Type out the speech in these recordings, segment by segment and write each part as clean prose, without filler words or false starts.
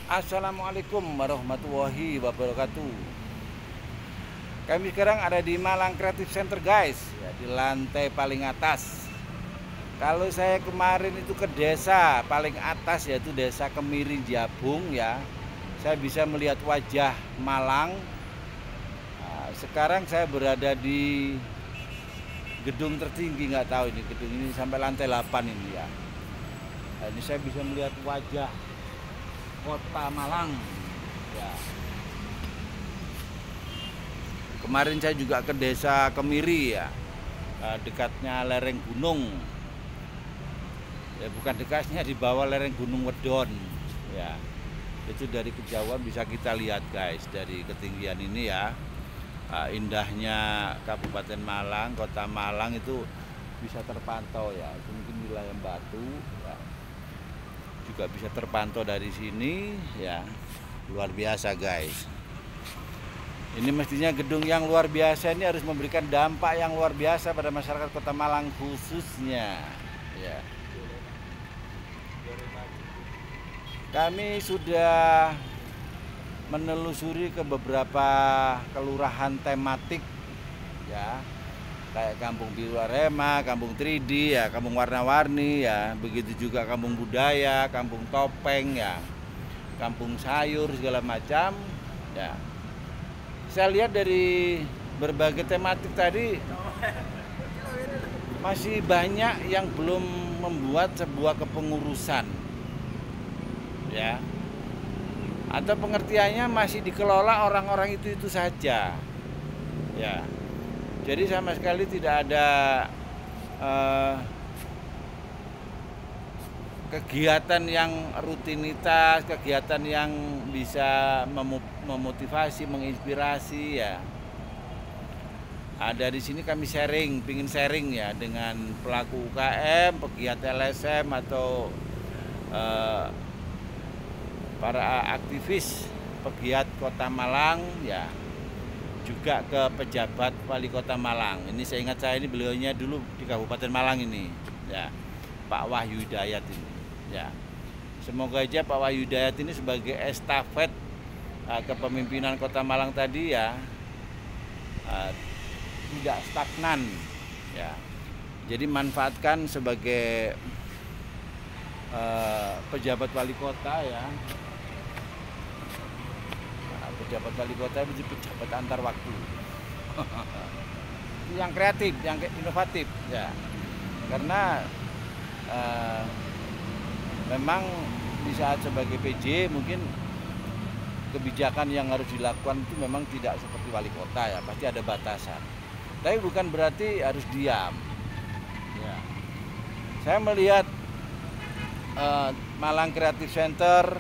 Assalamualaikum warahmatullahi wabarakatuh. Kami sekarang ada di Malang Creative Center guys, ya, di lantai paling atas. Kalau saya kemarin itu ke desa paling atas, yaitu desa Kemiri Jabung ya, saya bisa melihat wajah Malang. Nah, sekarang saya berada di gedung tertinggi, nggak tahu ini gedung ini sampai lantai 8 ini ya. Nah, ini saya bisa melihat wajah Kota Malang ya. Kemarin saya juga ke desa Kemiri ya, dekatnya lereng gunung ya, bukan dekatnya, di bawah lereng Gunung Wedon ya. Itu dari kejauhan bisa kita lihat guys, dari ketinggian ini ya. Indahnya Kabupaten Malang, Kota Malang itu bisa terpantau ya. Itu mungkin wilayah Batu ya, juga bisa terpantau dari sini ya. Luar biasa guys. Ini mestinya gedung yang luar biasa ini harus memberikan dampak yang luar biasa pada masyarakat Kota Malang khususnya ya. Kami sudah menelusuri ke beberapa kelurahan tematik ya, kayak Kampung Biru Arema, Kampung 3D ya, Kampung Warna-Warni ya, begitu juga Kampung Budaya, Kampung Topeng ya, Kampung Sayur segala macam ya. Saya lihat dari berbagai tematik tadi masih banyak yang belum membuat sebuah kepengurusan ya, atau pengertiannya masih dikelola orang-orang itu saja ya. Jadi sama sekali tidak ada kegiatan yang rutinitas, kegiatan yang bisa memotivasi, menginspirasi ya. Ada di sini kami pingin sharing ya dengan pelaku UKM, pegiat LSM atau para aktivis pegiat Kota Malang ya, juga ke pejabat wali Kota Malang. Ini saya ingat, saya ini beliaunya dulu di Kabupaten Malang ini ya, Pak Wahyu Hidayat ini ya. Semoga aja Pak Wahyu Hidayat ini sebagai estafet kepemimpinan Kota Malang tadi ya, tidak stagnan ya. Jadi manfaatkan sebagai pejabat wali kota ya. Pejabat wali kota itu pejabat antar waktu. Yang kreatif, yang inovatif ya. Karena memang di saat sebagai PJ mungkin kebijakan yang harus dilakukan itu memang tidak seperti wali kota ya, pasti ada batasan. Tapi bukan berarti harus diam. Ya. Saya melihat Malang Creative Center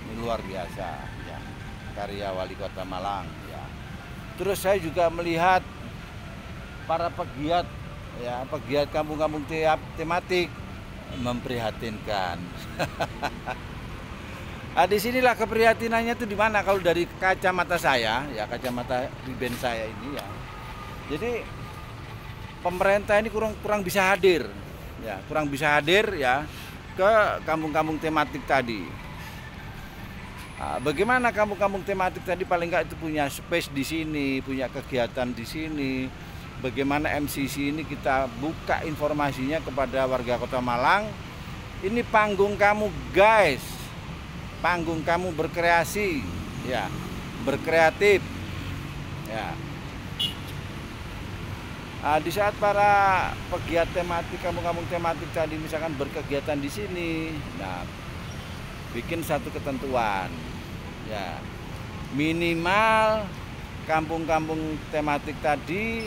ini luar biasa ya, karya wali Kota Malang ya. Terus saya juga melihat para pegiat ya, pegiat kampung-kampung tematik, memprihatinkan. Nah, disinilah keprihatinannya itu di mana kalau dari kacamata saya ya, kacamata riben saya ini ya. Jadi pemerintah ini kurang bisa hadir ya, kurang bisa hadir ya ke kampung-kampung tematik tadi. Nah, bagaimana kampung-kampung tematik tadi paling nggak itu punya space di sini, punya kegiatan di sini. Bagaimana MCC ini kita buka informasinya kepada warga Kota Malang. Ini panggung kamu guys, panggung kamu berkreasi ya, berkreatif ya. Nah, di saat para pegiat tematik, kampung-kampung tematik tadi misalkan berkegiatan di sini, nah bikin satu ketentuan ya, minimal kampung-kampung tematik tadi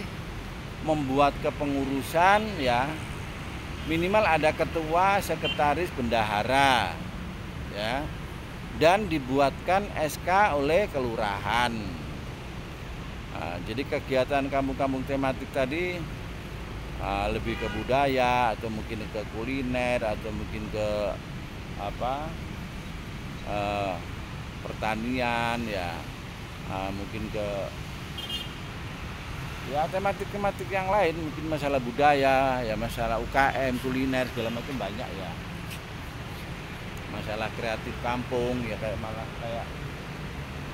membuat kepengurusan ya, minimal ada ketua, sekretaris, bendahara ya, dan dibuatkan SK oleh kelurahan. Nah, jadi kegiatan kampung-kampung tematik tadi lebih ke budaya, atau mungkin ke kuliner, atau mungkin ke pertanian ya, mungkin ke ya tematik-tematik yang lain, mungkin masalah budaya ya, masalah UKM, kuliner segala macam banyak ya. masalah kreatif kampung ya, kayak malah kayak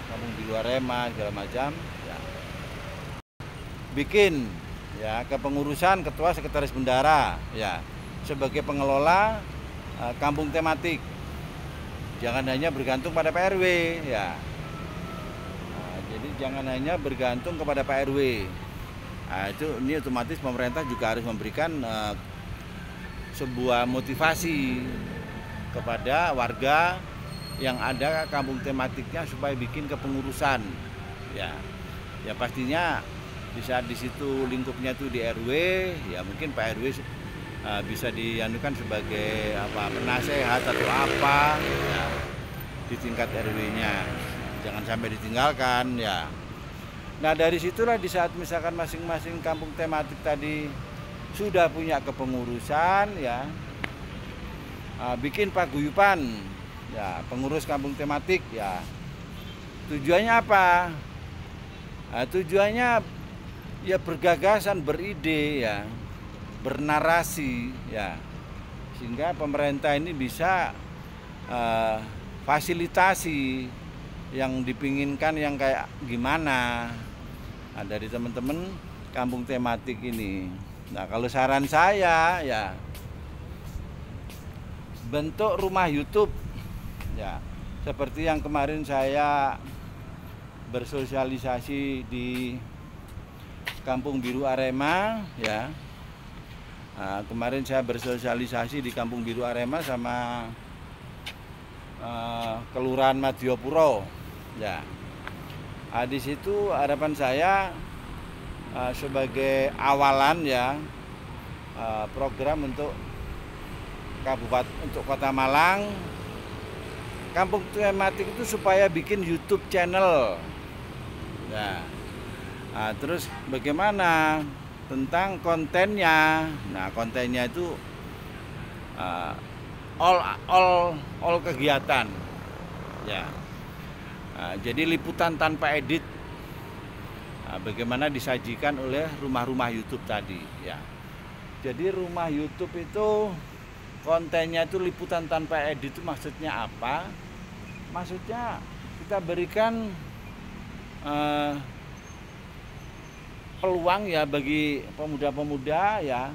Kampung Biru Arema segala macam ya. Bikin ya kepengurusan ketua sekretaris bendara ya sebagai pengelola kampung tematik. Jangan hanya bergantung pada Pak RW ya. Jadi jangan hanya bergantung kepada Pak RW. Ini otomatis pemerintah juga harus memberikan sebuah motivasi kepada warga yang ada kampung tematiknya supaya bikin kepengurusan. Ya pastinya di saat di situ lingkupnya itu di RW, ya mungkin Pak RW bisa dianukan sebagai penasehat atau apa ya, di tingkat RW-nya. Jangan sampai ditinggalkan ya. Nah dari situlah di saat misalkan masing-masing kampung tematik tadi sudah punya kepengurusan ya, bikin paguyuban ya pengurus kampung tematik ya. Tujuannya apa? Tujuannya ya bergagasan, beride ya, bernarasi ya, sehingga pemerintah ini bisa fasilitasi yang dipinginkan yang kayak gimana dari teman-teman kampung tematik ini. Nah kalau saran saya ya bentuk rumah YouTube ya, seperti yang kemarin saya bersosialisasi di Kampung Biru Arema ya. Kemarin saya bersosialisasi di Kampung Biru Arema sama Kelurahan Madiopuro ya. Di situ harapan saya sebagai awalan ya, program untuk kabupaten, untuk Kota Malang, kampung tematik itu supaya bikin YouTube channel ya. Terus bagaimana tentang kontennya? Nah kontennya itu all kegiatan ya. Jadi liputan tanpa edit, bagaimana disajikan oleh rumah-rumah YouTube tadi ya. Jadi rumah YouTube itu kontennya itu liputan tanpa edit, itu maksudnya apa? Maksudnya kita berikan peluang ya bagi pemuda-pemuda ya,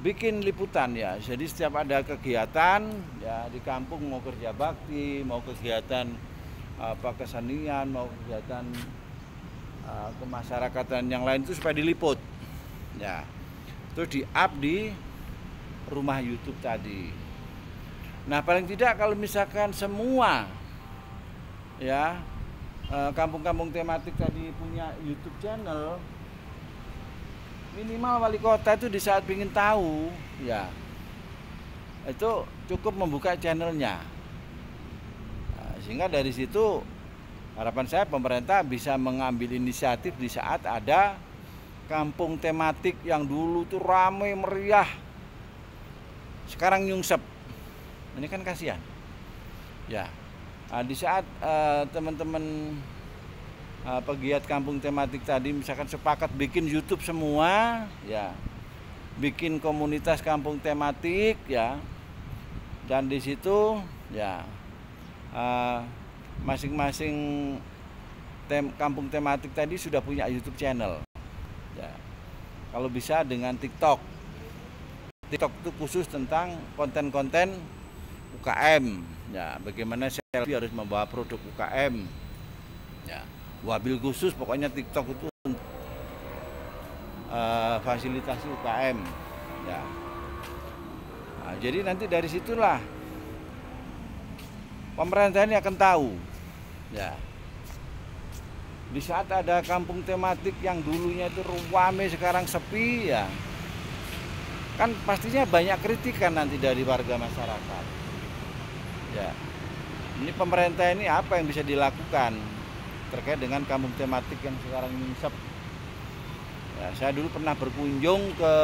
bikin liputan ya. Jadi setiap ada kegiatan ya di kampung, mau kerja bakti, mau kegiatan kesenian, mau kegiatan kemasyarakatan yang lain itu supaya diliput ya, terus di-up di rumah YouTube tadi. Nah paling tidak kalau misalkan semua ya kampung-kampung tematik tadi punya YouTube channel, minimal wali kota itu di saat ingin tahu ya, itu cukup membuka channelnya. Sehingga dari situ harapan saya pemerintah bisa mengambil inisiatif di saat ada kampung tematik yang dulu tuh ramai meriah, sekarang nyungsep. Ini kan kasihan ya. Di saat teman-teman pegiat kampung tematik tadi misalkan sepakat bikin YouTube semua ya, bikin komunitas kampung tematik ya, dan di situ ya masing-masing kampung tematik tadi sudah punya YouTube channel ya. Kalau bisa dengan TikTok itu khusus tentang konten-konten UKM ya, bagaimana selfie harus membawa produk UKM ya, wabil khusus pokoknya TikTok itu fasilitasi UKM ya. Jadi nanti dari situlah pemerintah ini akan tahu ya, di saat ada kampung tematik yang dulunya itu ramai sekarang sepi ya, kan pastinya banyak kritikan nanti dari warga masyarakat ya. Ini pemerintah ini apa yang bisa dilakukan terkait dengan kampung tematik yang sekarang nyungsep ya. Saya dulu pernah berkunjung ke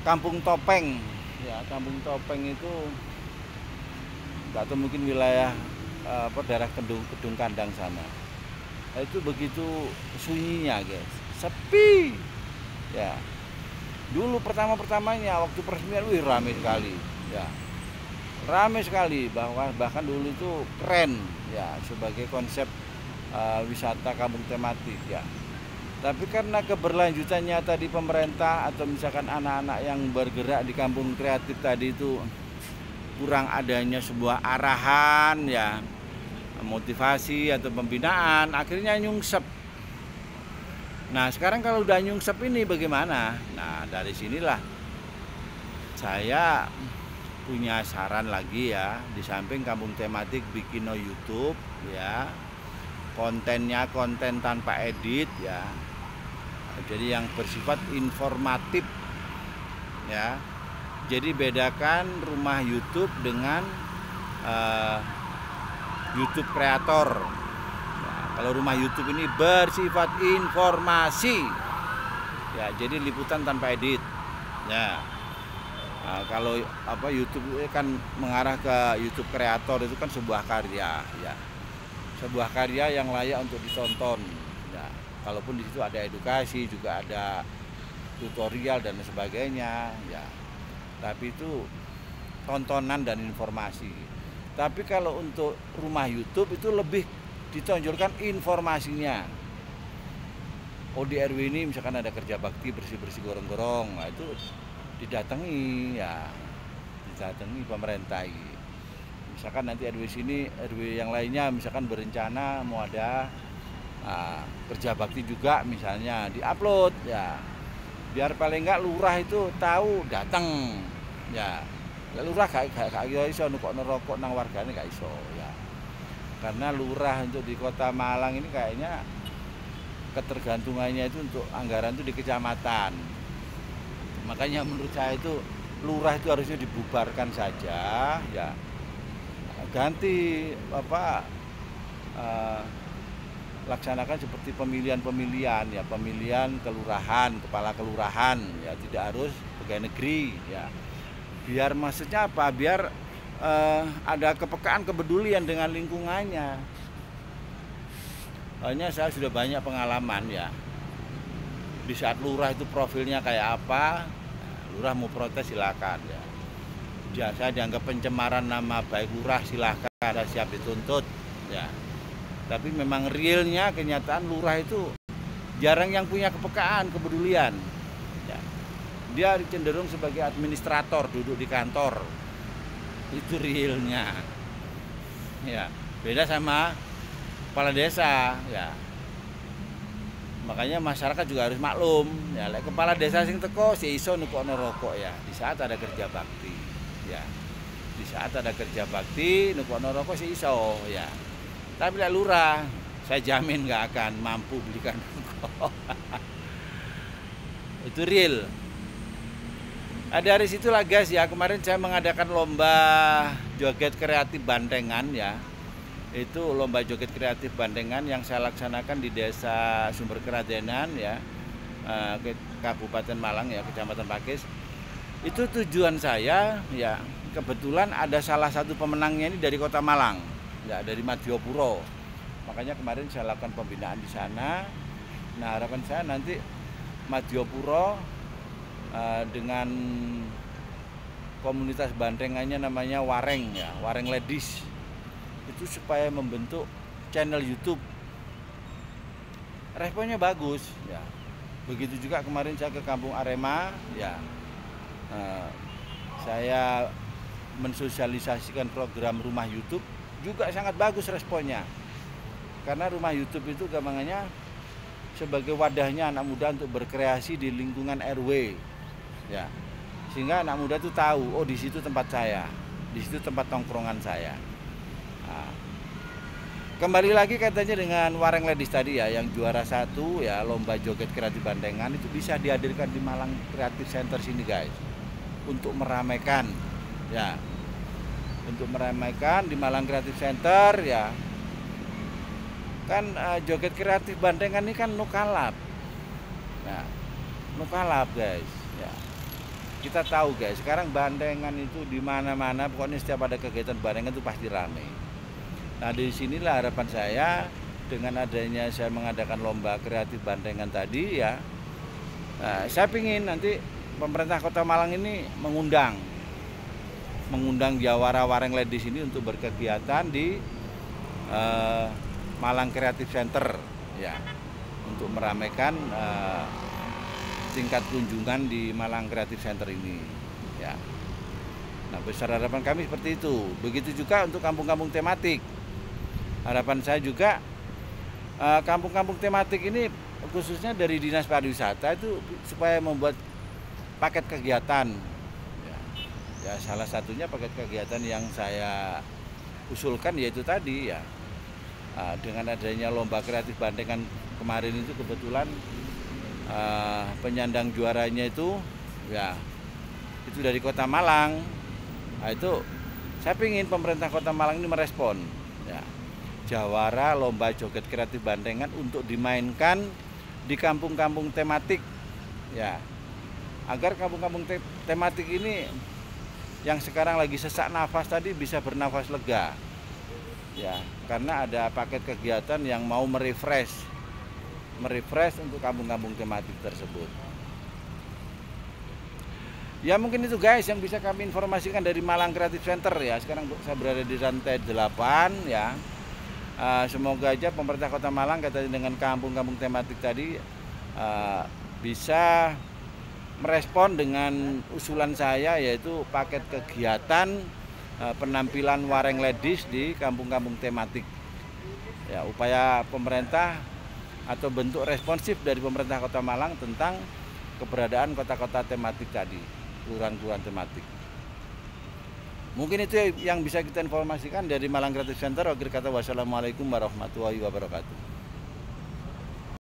Kampung Topeng ya. Kampung Topeng itu nggak tahu, mungkin wilayah daerah Kedung Kandang sana. Nah, itu begitu sunyinya guys, sepi ya. Dulu pertama-pertamanya waktu peresmian ramai sekali ya. Ramai sekali, bahkan dulu itu keren ya sebagai konsep wisata kampung tematik ya. Tapi karena keberlanjutannya tadi pemerintah atau misalkan anak-anak yang bergerak di kampung kreatif tadi itu kurang adanya sebuah arahan ya, motivasi atau pembinaan, akhirnya nyungsep. Nah sekarang kalau udah nyungsep ini bagaimana? Nah dari sinilah saya punya saran lagi ya, di samping kampung tematik bikin YouTube ya, kontennya konten tanpa edit ya, jadi yang bersifat informatif ya. Jadi bedakan rumah YouTube dengan YouTube kreator. Nah, kalau rumah YouTube ini bersifat informasi ya, jadi liputan tanpa edit ya. Nah, kalau YouTube kan mengarah ke YouTube kreator, itu kan sebuah karya ya, sebuah karya yang layak untuk ditonton ya. Kalaupun di situ ada edukasi, juga ada tutorial dan sebagainya ya, tapi itu tontonan dan informasi. Tapi kalau untuk rumah YouTube itu lebih ditonjolkan informasinya. Oh di RW ini misalkan ada kerja bakti bersih-bersih gorong-gorong, nah itu didatangi ya, didatangi pemerintah. Misalkan nanti RW sini, RW yang lainnya misalkan berencana mau ada kerja bakti juga misalnya, diupload ya, biar paling enggak lurah itu tahu datang ya. Lurah gak iso nukok nerokok nang wargane gak iso ya, karena lurah untuk di Kota Malang ini kayaknya ketergantungannya itu untuk anggaran itu di kecamatan. Makanya menurut saya itu lurah itu harusnya dibubarkan saja ya, ganti laksanakan seperti pemilihan ya, pemilihan kelurahan, kepala kelurahan ya, tidak harus pegawai negeri ya. Biar maksudnya apa? Biar ada kepekaan, kepedulian dengan lingkungannya. Hanya saya sudah banyak pengalaman ya, di saat lurah itu profilnya kayak apa, lurah mau protes silakan ya. Biasa dianggap pencemaran nama baik lurah, silakan, ada siap dituntut ya. Tapi memang realnya kenyataan lurah itu jarang yang punya kepekaan, kepedulian ya. Dia cenderung sebagai administrator duduk di kantor, itu realnya ya. Beda sama kepala desa ya. Makanya masyarakat juga harus maklum ya, kepala desa sing teko si iso nukokno rokok ya di saat ada kerja bakti ya. Di saat ada kerja bakti nukokno rokok si iso ya. Tapi lek lurah saya jamin nggak akan mampu belikan rokok. Itu real. Dari situlah guys ya, kemarin saya mengadakan lomba joget kreatif Bandengan ya. Itu lomba joget kreatif Bandengan yang saya laksanakan di Desa Sumber Keradenan ya, Kabupaten Malang ya, Kecamatan Pakis. Itu tujuan saya ya, kebetulan ada salah satu pemenangnya ini dari Kota Malang ya, dari Madiopuro. Makanya kemarin saya lakukan pembinaan di sana. Nah harapan saya nanti Madiopuro dengan komunitas Bandengannya namanya Wareng ya, Wareng Ladies, itu supaya membentuk channel YouTube. Responnya bagus ya. Begitu juga kemarin saya ke Kampung Arema ya, saya mensosialisasikan program rumah YouTube, juga sangat bagus responnya. Karena rumah YouTube itu gampangannya sebagai wadahnya anak muda untuk berkreasi di lingkungan RW ya, sehingga anak muda itu tahu, oh di situ tempat saya, di situ tempat tongkrongan saya. Nah, kembali lagi katanya dengan Wareng Ladies tadi ya, yang juara 1 ya lomba joget kreatif Bandengan, itu bisa dihadirkan di Malang Creative Center sini guys, untuk meramaikan ya, untuk meramaikan di Malang Creative Center ya. Kan joget kreatif Bandengan ini kan nukalap ya, nukalap guys ya. Kita tahu guys, sekarang Bandengan itu di mana-mana, pokoknya setiap ada kegiatan Bandengan itu pasti ramai. Nah di sinilah harapan saya, dengan adanya saya mengadakan lomba kreatif Bandengan tadi ya, saya ingin nanti pemerintah Kota Malang ini mengundang mengundang jawara Wareng Ladies ini untuk berkegiatan di Malang Creative Center ya, untuk meramaikan tingkat kunjungan di Malang Creative Center ini ya. Nah, besar harapan kami seperti itu. Begitu juga untuk kampung-kampung tematik. Harapan saya juga kampung-kampung tematik ini khususnya dari Dinas Pariwisata itu supaya membuat paket kegiatan ya, salah satunya paket kegiatan yang saya usulkan yaitu tadi ya, dengan adanya lomba kreatif Bandengan kemarin itu kebetulan penyandang juaranya itu ya itu dari Kota Malang. Nah, itu saya ingin pemerintah Kota Malang ini merespon ya, jawara lomba joget kreatif Bandengan untuk dimainkan di kampung-kampung tematik ya, agar kampung-kampung tematik ini yang sekarang lagi sesak nafas tadi bisa bernafas lega ya, karena ada paket kegiatan yang mau merefresh untuk kampung-kampung tematik tersebut. Ya mungkin itu guys yang bisa kami informasikan dari Malang Creative Center ya. Sekarang saya berada di lantai 8 ya. Semoga aja pemerintah Kota Malang kaitannya dengan kampung-kampung tematik tadi bisa merespon dengan usulan saya, yaitu paket kegiatan penampilan Wareng Ladies di kampung-kampung tematik ya, upaya pemerintah atau bentuk responsif dari pemerintah Kota Malang tentang keberadaan kota-kota tematik tadi, kelurahan-kelurahan tematik. Mungkin itu yang bisa kita informasikan dari Malang Creative Center. Akhir kata, wassalamualaikum warahmatullahi wabarakatuh.